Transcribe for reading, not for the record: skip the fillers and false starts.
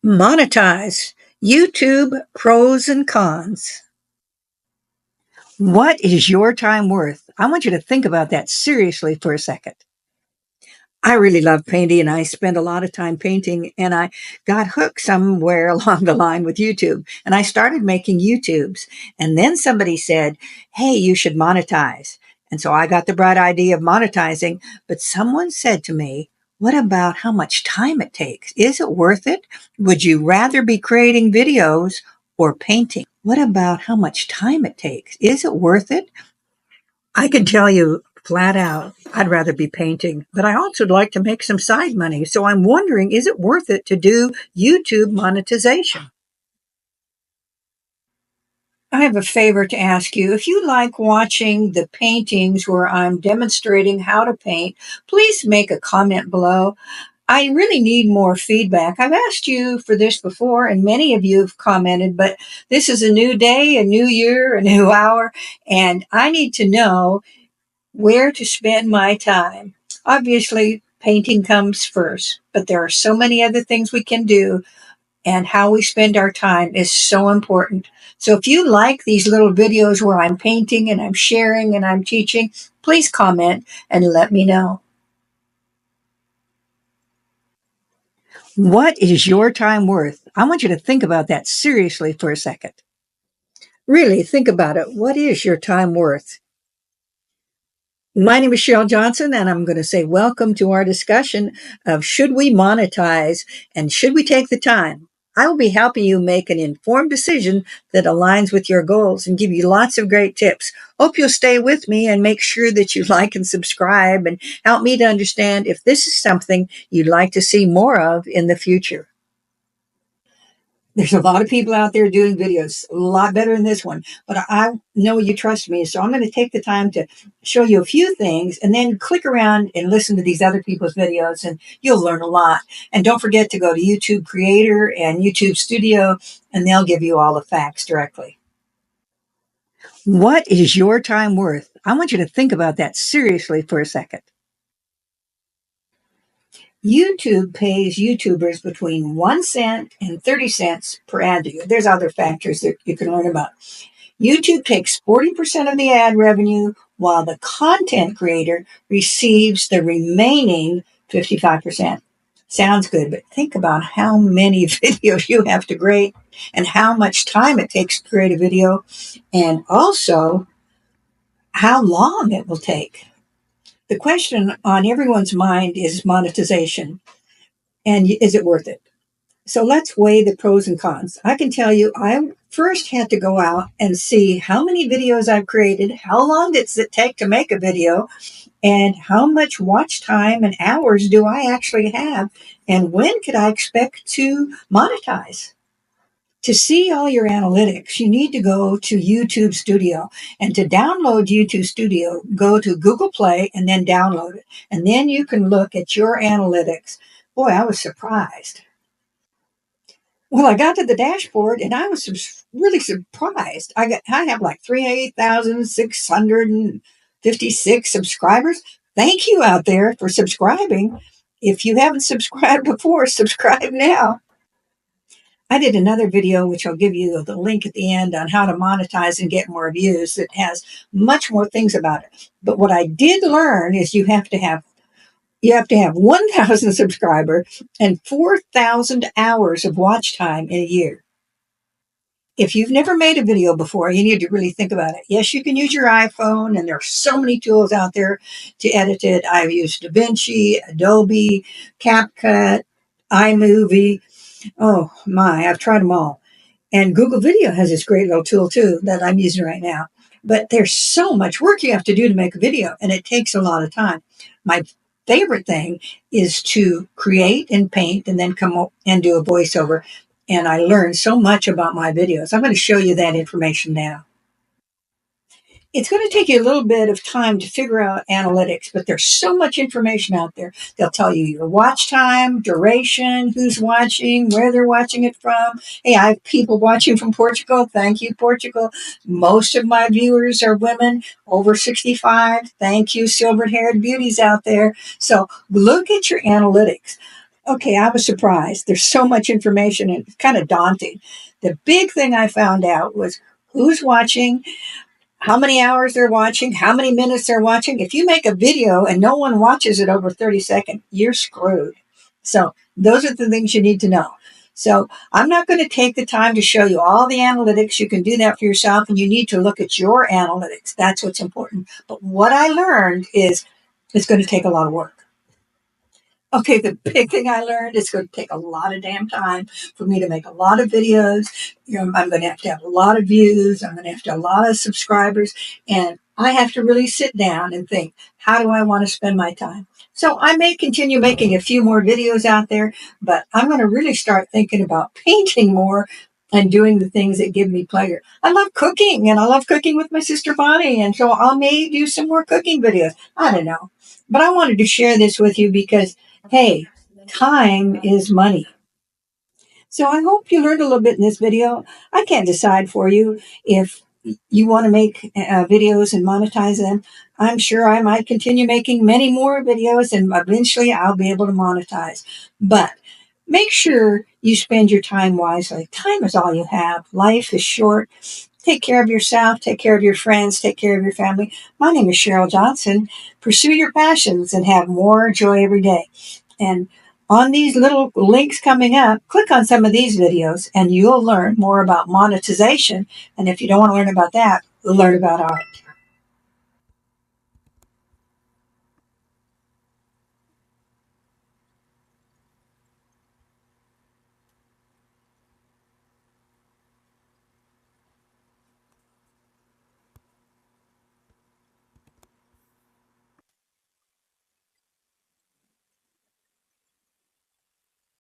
Monetize. YouTube pros and cons. What is your time worth? I want you to think about that seriously for a second. I really love painting and I spend a lot of time painting, and I got hooked somewhere along the line with YouTube, and I started making YouTubes. And then somebody said, "Hey, you should monetize." And so I got the bright idea of monetizing, but someone said to me, "What about how much time it takes? Is it worth it? Would you rather be creating videos or painting? What about how much time it takes? Is it worth it?" I can tell you flat out, I'd rather be painting, but I also like to make some side money. So I'm wondering, is it worth it to do YouTube monetization? I have a favor to ask you. If you like watching the paintings where I'm demonstrating how to paint, please make a comment below. I really need more feedback. I've asked you for this before, and many of you have commented, but this is a new day, a new year, a new hour, and I need to know where to spend my time. Obviously, painting comes first, but there are so many other things we can do, and how we spend our time is so important. So if you like these little videos where I'm painting and I'm sharing and I'm teaching, please comment and let me know. What is your time worth? I want you to think about that seriously for a second. Really think about it. What is your time worth? My name is Cheryl Johnson, and I'm going to say welcome to our discussion of should we monetize and should we take the time? I will be helping you make an informed decision that aligns with your goals and give you lots of great tips. Hope you'll stay with me and make sure that you like and subscribe and help me to understand if this is something you'd like to see more of in the future. There's a lot of people out there doing videos a lot better than this one, but I know you trust me. So I'm going to take the time to show you a few things and then click around and listen to these other people's videos, and you'll learn a lot. And don't forget to go to YouTube Creator and YouTube Studio, and they'll give you all the facts directly. What is your time worth? I want you to think about that seriously for a second. YouTube pays YouTubers between 1 cent and 30 cents per ad view. There's other factors that you can learn about. YouTube takes 40% of the ad revenue, while the content creator receives the remaining 55%. Sounds good, but think about how many videos you have to create and how much time it takes to create a video, and also how long it will take. The question on everyone's mind is monetization, and is it worth it? So let's weigh the pros and cons. I can tell you, I first had to go out and see how many videos I've created, how long does it take to make a video, and how much watch time and hours do I actually have, and when could I expect to monetize? To see all your analytics, you need to go to YouTube Studio. And to download YouTube Studio, go to Google Play and then download it. And then you can look at your analytics. Boy, I was surprised. Well, I got to the dashboard and I was really surprised. I have like 3,656 subscribers. Thank you out there for subscribing. If you haven't subscribed before, subscribe now. I did another video, which I'll give you the link at the end, on how to monetize and get more views. That has much more things about it. But what I did learn is you have to have 1,000 subscribers and 4,000 hours of watch time in a year. If you've never made a video before, you need to really think about it. Yes, you can use your iPhone, and there are so many tools out there to edit it. I've used DaVinci, Adobe, CapCut, iMovie. Oh my, I've tried them all. And Google Video has this great little tool too that I'm using right now. But there's so much work you have to do to make a video, and it takes a lot of time. My favorite thing is to create and paint and then come up and do a voiceover. And I learned so much about my videos. I'm going to show you that information now. It's going to take you a little bit of time to figure out analytics, but there's so much information out there. They'll tell you your watch time, duration, who's watching, where they're watching it from. Hey, I have people watching from Portugal. Thank you, Portugal. Most of my viewers are women over 65. Thank you, silver-haired beauties out there. So look at your analytics. Okay, I was surprised. There's so much information and it's kind of daunting. The big thing I found out was who's watching, how many hours they're watching, how many minutes they're watching. If you make a video and no one watches it over 30 seconds, you're screwed. So those are the things you need to know. So I'm not going to take the time to show you all the analytics. You can do that for yourself, and you need to look at your analytics. That's what's important. But what I learned is it's going to take a lot of work. Okay, the big thing I learned is going to take a lot of damn time for me to make a lot of videos. I'm going to have a lot of views. I'm going to have a lot of subscribers. And I have to really sit down and think, how do I want to spend my time? So I may continue making a few more videos out there, but I'm going to really start thinking about painting more and doing the things that give me pleasure. I love cooking, and I love cooking with my sister Bonnie. And so I may do some more cooking videos. I don't know. But I wanted to share this with you because hey, time is money. So I hope you learned a little bit in this video. I can't decide for you if you want to make videos and monetize them. I'm sure I might continue making many more videos and eventually I'll be able to monetize. But make sure you spend your time wisely. Time is all you have. Life is short. Take care of yourself, take care of your friends, take care of your family. My name is Cheryl Johnson. Pursue your passions and have more joy every day. And on these little links coming up, click on some of these videos and you'll learn more about monetization. And if you don't want to learn about that, learn about art.